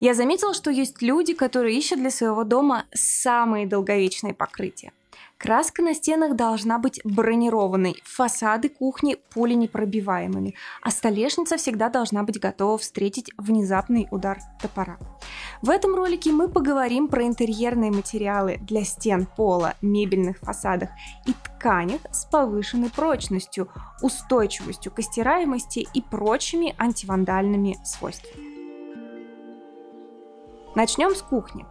Я заметила, что есть люди, которые ищут для своего дома самые долговечные покрытия. Краска на стенах должна быть бронированной, фасады кухни пуленепробиваемыми, а столешница всегда должна быть готова встретить внезапный удар топора. В этом ролике мы поговорим про интерьерные материалы для стен, пола, мебельных фасадах и тканях с повышенной прочностью, устойчивостью к стираемости и прочими антивандальными свойствами. Начнем с кухни.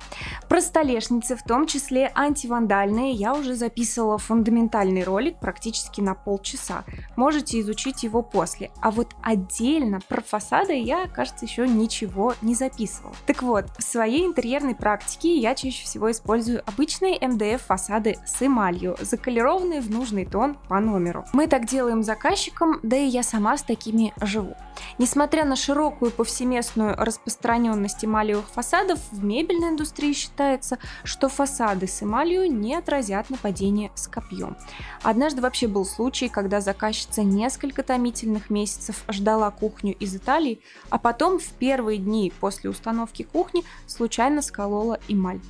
Про столешницы, в том числе антивандальные, я уже записывала фундаментальный ролик практически на полчаса. Можете изучить его после. А вот отдельно про фасады я, кажется, еще ничего не записывала. Так вот, в своей интерьерной практике я чаще всего использую обычные МДФ фасады с эмалью, заколированные в нужный тон по номеру. Мы так делаем заказчикам, да и я сама с такими живу. Несмотря на широкую повсеместную распространенность эмалевых фасадов, в мебельной индустрии считается, что фасады с эмалью не отразят нападение с копьем. Однажды вообще был случай, когда заказчица несколько томительных месяцев ждала кухню из Италии, а потом в первые дни после установки кухни случайно сколола эмаль.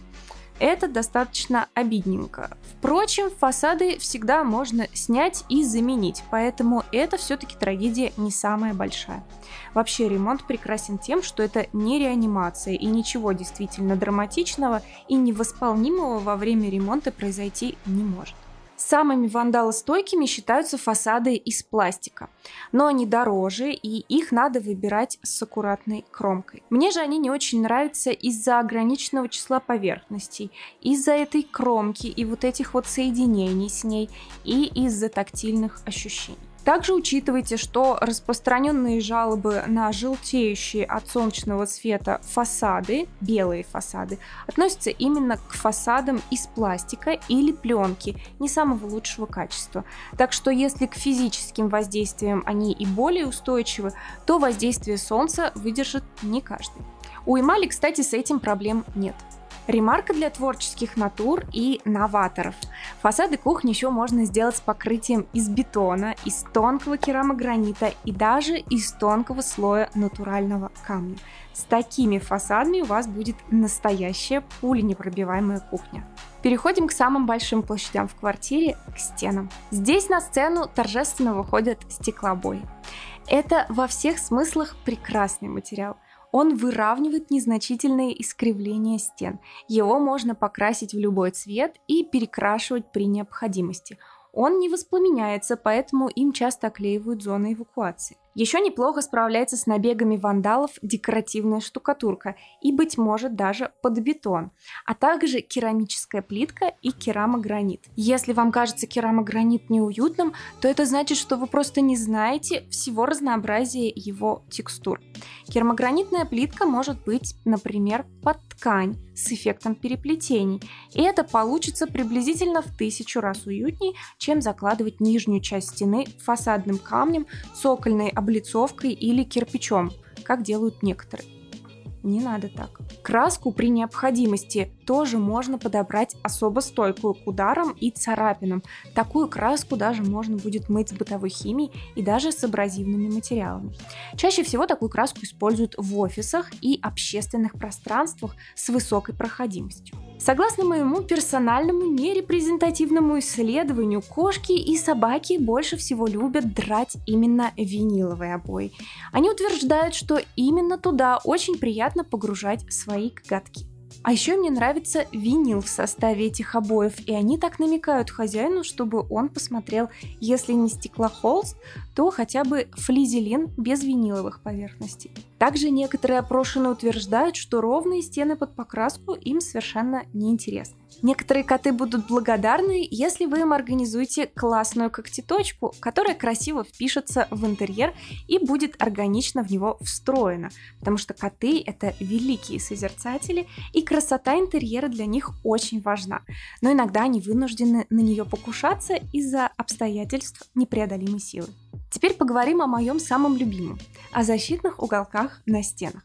Это достаточно обидненько. Впрочем, фасады всегда можно снять и заменить, поэтому это все-таки трагедия не самая большая. Вообще ремонт прекрасен тем, что это не реанимация и ничего действительно драматичного и невосполнимого во время ремонта произойти не может. Самыми вандалостойкими считаются фасады из пластика, но они дороже, и их надо выбирать с аккуратной кромкой. Мне же они не очень нравятся из-за ограниченного числа поверхностей, из-за этой кромки и вот этих вот соединений с ней, и из-за тактильных ощущений. Также учитывайте, что распространенные жалобы на желтеющие от солнечного света фасады, белые фасады, относятся именно к фасадам из пластика или пленки не самого лучшего качества. Так что если к физическим воздействиям они и более устойчивы, то воздействие солнца выдержит не каждый. У эмали, кстати, с этим проблем нет. Ремарка для творческих натур и новаторов. Фасады кухни еще можно сделать с покрытием из бетона, из тонкого керамогранита и даже из тонкого слоя натурального камня. С такими фасадами у вас будет настоящая пуленепробиваемая кухня. Переходим к самым большим площадям в квартире, к стенам. Здесь на сцену торжественно выходят стеклообои. Это во всех смыслах прекрасный материал. Он выравнивает незначительные искривления стен. Его можно покрасить в любой цвет и перекрашивать при необходимости. Он не воспламеняется, поэтому им часто оклеивают зоны эвакуации. Еще неплохо справляется с набегами вандалов декоративная штукатурка и, быть может, даже под бетон, а также керамическая плитка и керамогранит. Если вам кажется керамогранит неуютным, то это значит, что вы просто не знаете всего разнообразия его текстур. Керамогранитная плитка может быть, например, под ткань с эффектом переплетений, и это получится приблизительно в 1000 раз уютней, чем закладывать нижнюю часть стены фасадным камнем, цокольной облицовкой или кирпичом, как делают некоторые. Не надо так. Краску при необходимости тоже можно подобрать особо стойкую к ударам и царапинам. Такую краску даже можно будет мыть с бытовой химией и даже с абразивными материалами. Чаще всего такую краску используют в офисах и общественных пространствах с высокой проходимостью. Согласно моему персональному нерепрезентативному исследованию, кошки и собаки больше всего любят драть именно виниловые обои. Они утверждают, что именно туда очень приятно погружать свои коготки. А еще мне нравится винил в составе этих обоев, и они так намекают хозяину, чтобы он посмотрел, если не стеклохолст, то хотя бы флизелин без виниловых поверхностей. Также некоторые опрошенные утверждают, что ровные стены под покраску им совершенно неинтересны. Некоторые коты будут благодарны, если вы им организуете классную когтеточку, которая красиво впишется в интерьер и будет органично в него встроена, потому что коты — это великие созерцатели, и красота интерьера для них очень важна, но иногда они вынуждены на нее покушаться из-за обстоятельств непреодолимой силы. Теперь поговорим о моем самом любимом – о защитных уголках на стенах.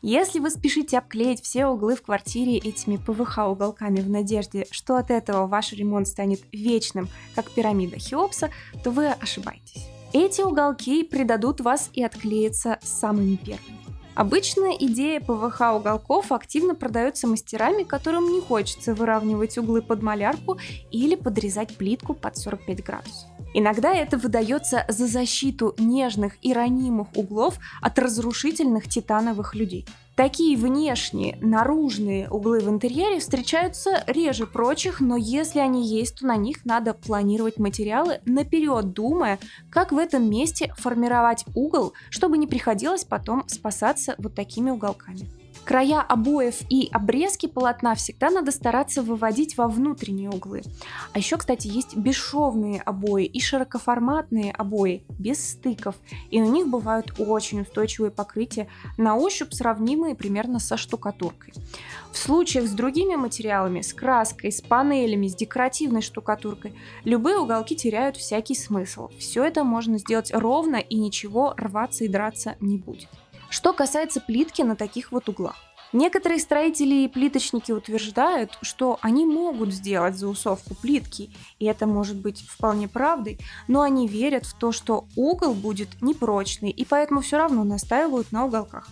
Если вы спешите обклеить все углы в квартире этими ПВХ-уголками в надежде, что от этого ваш ремонт станет вечным, как пирамида Хеопса, то вы ошибаетесь. Эти уголки предадут вас и отклеятся самыми первыми. Обычно идея ПВХ уголков активно продается мастерами, которым не хочется выравнивать углы под малярку или подрезать плитку под 45 градусов. Иногда это выдается за защиту нежных и ранимых углов от разрушительных титановых людей. Такие внешние, наружные углы в интерьере встречаются реже прочих, но если они есть, то на них надо планировать материалы наперед, думая, как в этом месте формировать угол, чтобы не приходилось потом спасаться вот такими уголками. Края обоев и обрезки полотна всегда надо стараться выводить во внутренние углы. А еще, кстати, есть бесшовные обои и широкоформатные обои без стыков, и у них бывают очень устойчивые покрытия, на ощупь сравнимые примерно со штукатуркой. В случаях с другими материалами, с краской, с панелями, с декоративной штукатуркой, любые уголки теряют всякий смысл. Все это можно сделать ровно, и ничего рваться и драться не будет. Что касается плитки на таких вот углах. Некоторые строители и плиточники утверждают, что они могут сделать заусовку плитки, и это может быть вполне правдой, но они верят в то, что угол будет непрочный, и поэтому все равно настаивают на уголках.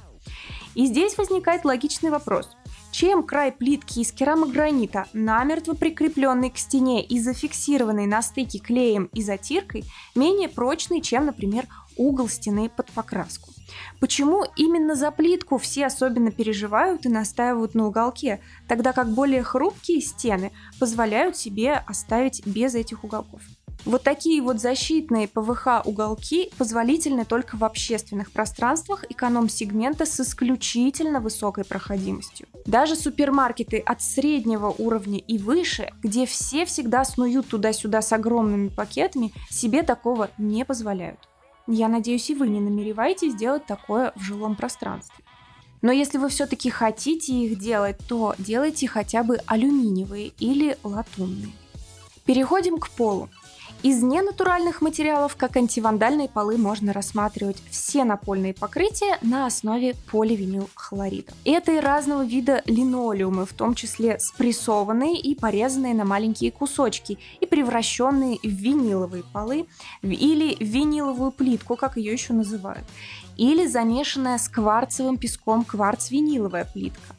И здесь возникает логичный вопрос. Чем край плитки из керамогранита, намертво прикрепленный к стене и зафиксированный на стыке клеем и затиркой, менее прочный, чем, например, угол стены под покраску? Почему именно за плитку все особенно переживают и настаивают на уголке, тогда как более хрупкие стены позволяют себе оставить без этих уголков? Вот такие вот защитные ПВХ уголки позволительны только в общественных пространствах эконом-сегмента с исключительно высокой проходимостью. Даже супермаркеты от среднего уровня и выше, где все всегда снуют туда-сюда с огромными пакетами, себе такого не позволяют. Я надеюсь, и вы не намереваетесь делать такое в жилом пространстве. Но если вы все-таки хотите их делать, то делайте хотя бы алюминиевые или латунные. Переходим к полу. Из ненатуральных материалов, как антивандальные полы, можно рассматривать все напольные покрытия на основе поливинилхлорида. Это и разного вида линолеумы, в том числе спрессованные и порезанные на маленькие кусочки и превращенные в виниловые полы или виниловую плитку, как ее еще называют, или замешанная с кварцевым песком кварц-виниловая плитка.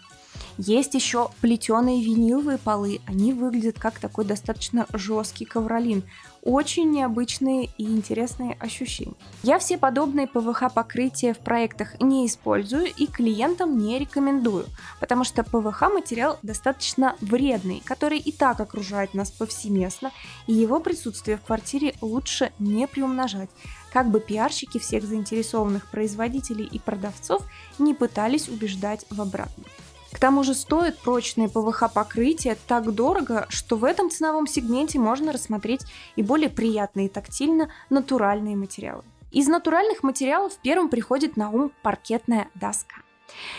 Есть еще плетеные виниловые полы, они выглядят как такой достаточно жесткий ковролин. Очень необычные и интересные ощущения. Я все подобные ПВХ покрытия в проектах не использую и клиентам не рекомендую, потому что ПВХ материал достаточно вредный, который и так окружает нас повсеместно, и его присутствие в квартире лучше не приумножать, как бы пиарщики всех заинтересованных производителей и продавцов не пытались убеждать в обратном. К тому же стоит прочное ПВХ-покрытие так дорого, что в этом ценовом сегменте можно рассмотреть и более приятные тактильно натуральные материалы. Из натуральных материалов первым приходит на ум паркетная доска.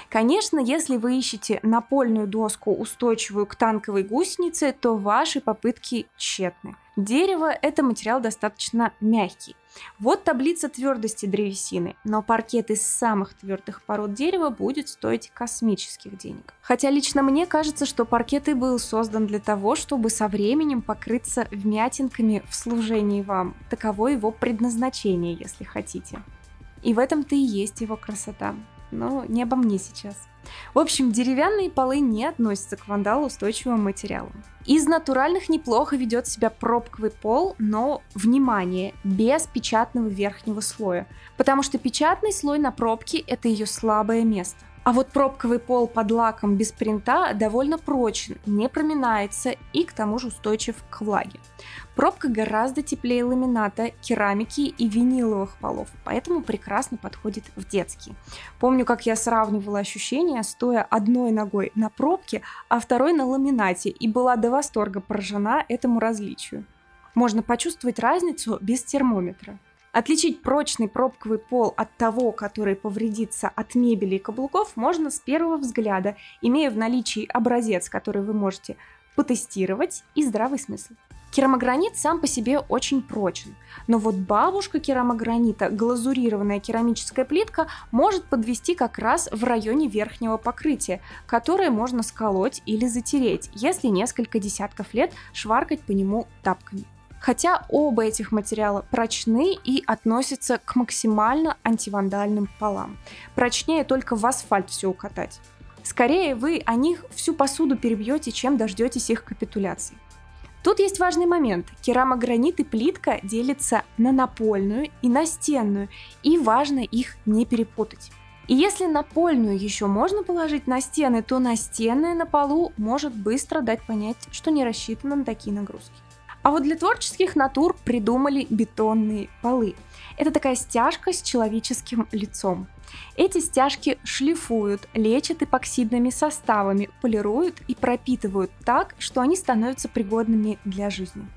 Конечно, если вы ищете напольную доску, устойчивую к танковой гусенице, то ваши попытки тщетны. Дерево – это материал достаточно мягкий. Вот таблица твердости древесины, но паркет из самых твердых пород дерева будет стоить космических денег. Хотя лично мне кажется, что паркет и был создан для того, чтобы со временем покрыться вмятинками в служении вам. Таково его предназначение, если хотите. И в этом-то и есть его красота. Но не обо мне сейчас. В общем, деревянные полы не относятся к вандалоустойчивым материалам. Из натуральных неплохо ведет себя пробковый пол, но, внимание, без печатного верхнего слоя, потому что печатный слой на пробке – это ее слабое место. А вот пробковый пол под лаком без принта довольно прочен, не проминается и к тому же устойчив к влаге. Пробка гораздо теплее ламината, керамики и виниловых полов, поэтому прекрасно подходит в детские. Помню, как я сравнивала ощущения, стоя одной ногой на пробке, а второй на ламинате, и была до восторга поражена этому различию. Можно почувствовать разницу без термометра. Отличить прочный пробковый пол от того, который повредится от мебели и каблуков, можно с первого взгляда, имея в наличии образец, который вы можете потестировать, и здравый смысл. Керамогранит сам по себе очень прочен, но вот бабушка керамогранита, глазурированная керамическая плитка, может подвести как раз в районе верхнего покрытия, которое можно сколоть или затереть, если несколько десятков лет шваркать по нему тапками. Хотя оба этих материала прочны и относятся к максимально антивандальным полам. Прочнее только в асфальт все укатать. Скорее вы о них всю посуду перебьете, чем дождетесь их капитуляции. Тут есть важный момент. Керамогранит и плитка делятся на напольную и настенную, и важно их не перепутать. И если напольную еще можно положить на стены, то настенная на полу может быстро дать понять, что не рассчитана на такие нагрузки. А вот для творческих натур придумали бетонные полы. Это такая стяжка с человеческим лицом. Эти стяжки шлифуют, лечат эпоксидными составами, полируют и пропитывают так, что они становятся пригодными для жизни.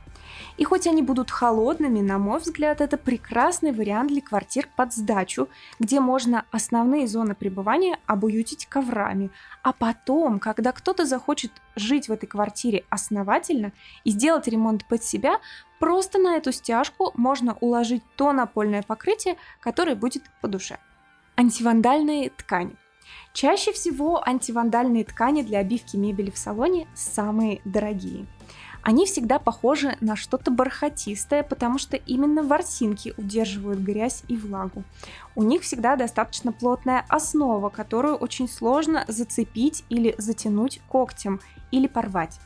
И хоть они будут холодными, на мой взгляд, это прекрасный вариант для квартир под сдачу, где можно основные зоны пребывания обуютить коврами, а потом, когда кто-то захочет жить в этой квартире основательно и сделать ремонт под себя, просто на эту стяжку можно уложить то напольное покрытие, которое будет по душе. Антивандальные ткани. Чаще всего антивандальные ткани для обивки мебели в салоне самые дорогие. Они всегда похожи на что-то бархатистое, потому что именно ворсинки удерживают грязь и влагу. У них всегда достаточно плотная основа, которую очень сложно зацепить или затянуть когтем или порвать.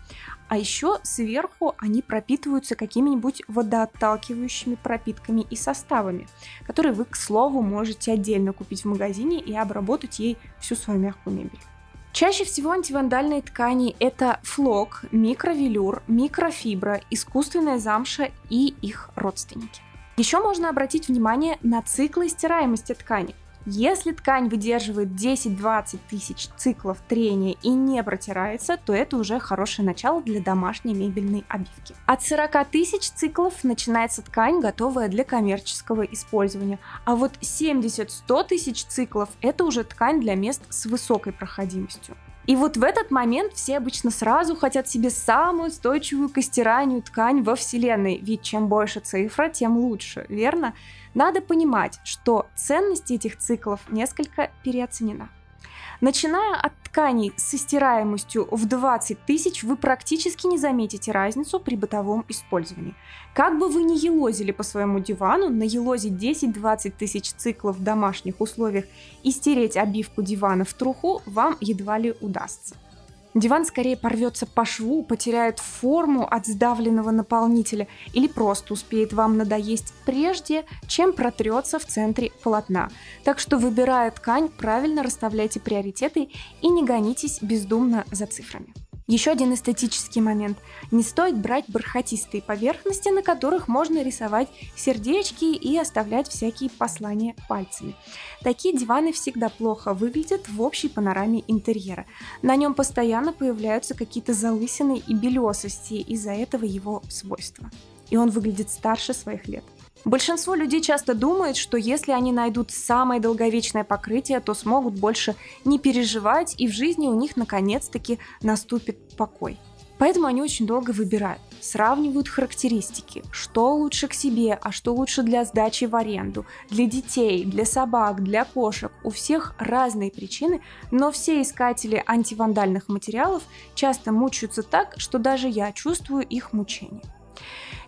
А еще сверху они пропитываются какими-нибудь водоотталкивающими пропитками и составами, которые вы, к слову, можете отдельно купить в магазине и обработать ей всю свою мягкую мебель. Чаще всего антивандальные ткани – это флок, микровелюр, микрофибра, искусственная замша и их родственники. Еще можно обратить внимание на циклы стираемости ткани. Если ткань выдерживает 10-20 тысяч циклов трения и не протирается, то это уже хорошее начало для домашней мебельной обивки. От 40 тысяч циклов начинается ткань, готовая для коммерческого использования, а вот 70-100 тысяч циклов – это уже ткань для мест с высокой проходимостью. И вот в этот момент все обычно сразу хотят себе самую устойчивую к стиранию ткань во Вселенной, ведь чем больше цифра, тем лучше, верно? Надо понимать, что ценность этих циклов несколько переоценена. Начиная от тканей со стираемостью в 20 тысяч, вы практически не заметите разницу при бытовом использовании. Как бы вы ни елозили по своему дивану, наелозить 10-20 тысяч циклов в домашних условиях и стереть обивку дивана в труху вам едва ли удастся. Диван скорее порвется по шву, потеряет форму от сдавленного наполнителя или просто успеет вам надоесть прежде, чем протрется в центре полотна. Так что, выбирая ткань, правильно расставляйте приоритеты и не гонитесь бездумно за цифрами. Еще один эстетический момент. Не стоит брать бархатистые поверхности, на которых можно рисовать сердечки и оставлять всякие послания пальцами. Такие диваны всегда плохо выглядят в общей панораме интерьера. На нем постоянно появляются какие-то залысины и белесости из-за этого его свойства. И он выглядит старше своих лет. Большинство людей часто думает, что если они найдут самое долговечное покрытие, то смогут больше не переживать, и в жизни у них наконец-таки наступит покой. Поэтому они очень долго выбирают, сравнивают характеристики, что лучше к себе, а что лучше для сдачи в аренду, для детей, для собак, для кошек. У всех разные причины, но все искатели антивандальных материалов часто мучаются так, что даже я чувствую их мучение.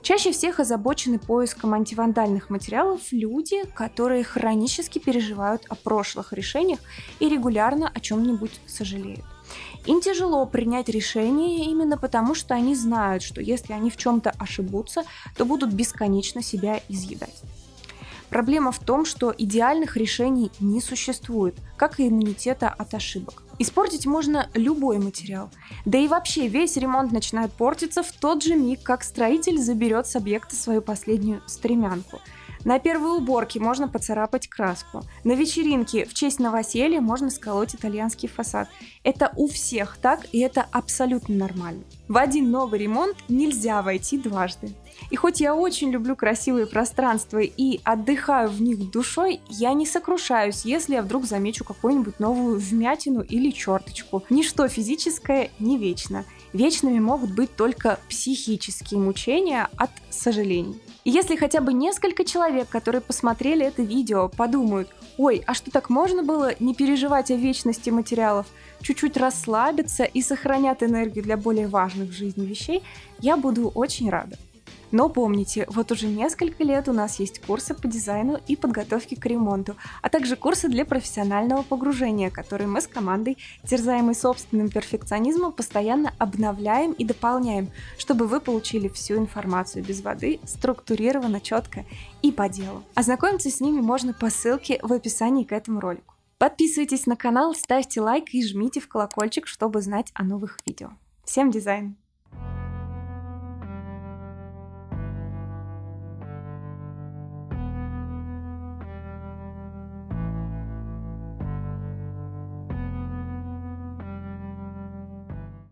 Чаще всех озабочены поиском антивандальных материалов люди, которые хронически переживают о прошлых решениях и регулярно о чем-нибудь сожалеют. Им тяжело принять решение именно потому, что они знают, что если они в чем-то ошибутся, то будут бесконечно себя изъедать. Проблема в том, что идеальных решений не существует, как и иммунитета от ошибок. Испортить можно любой материал. Да и вообще весь ремонт начинает портиться в тот же миг, как строитель заберет с объекта свою последнюю стремянку. На первой уборке можно поцарапать краску. На вечеринке в честь новоселья можно сколоть итальянский фасад. Это у всех так, и это абсолютно нормально. В один новый ремонт нельзя войти дважды. И хоть я очень люблю красивые пространства и отдыхаю в них душой, я не сокрушаюсь, если я вдруг замечу какую-нибудь новую вмятину или черточку. Ничто физическое не вечно. Вечными могут быть только психические мучения от сожалений. И если хотя бы несколько человек, которые посмотрели это видео, подумают: «Ой, а что, так можно было не переживать о вечности материалов?» чуть-чуть расслабиться и сохранят энергию для более важных в жизни вещей, я буду очень рада. Но помните, вот уже несколько лет у нас есть курсы по дизайну и подготовке к ремонту, а также курсы для профессионального погружения, которые мы с командой, терзаемой собственным перфекционизмом, постоянно обновляем и дополняем, чтобы вы получили всю информацию без воды, структурированно, четко и по делу. Ознакомиться с ними можно по ссылке в описании к этому ролику. Подписывайтесь на канал, ставьте лайк и жмите в колокольчик, чтобы знать о новых видео. Всем дизайн!